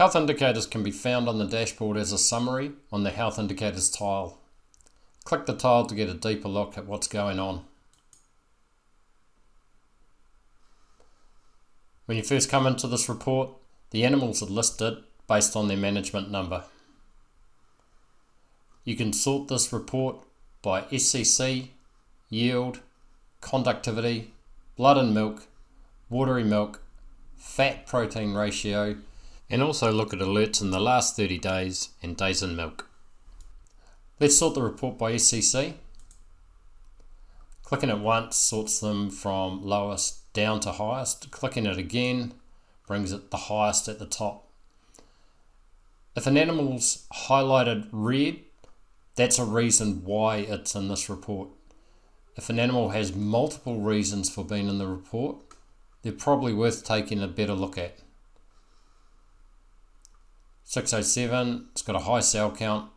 Health indicators can be found on the dashboard as a summary on the Health Indicators tile. Click the tile to get a deeper look at what's going on. When you first come into this report, the animals are listed based on their management number. You can sort this report by SCC, yield, conductivity, blood and milk, watery milk, fat protein ratio, and also look at alerts in the last 30 days and days in milk. Let's sort the report by SCC. Clicking it once sorts them from lowest down to highest. Clicking it again brings it the highest at the top. If an animal's highlighted red, that's a reason why it's in this report. If an animal has multiple reasons for being in the report, they're probably worth taking a better look at. 607, it's got a high cell count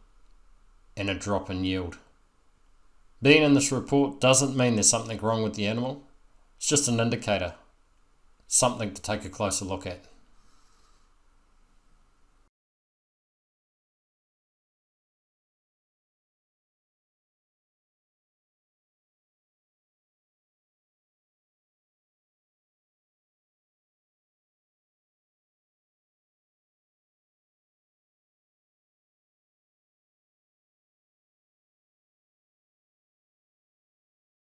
and a drop in yield. Being in this report doesn't mean there's something wrong with the animal. It's just an indicator, something to take a closer look at.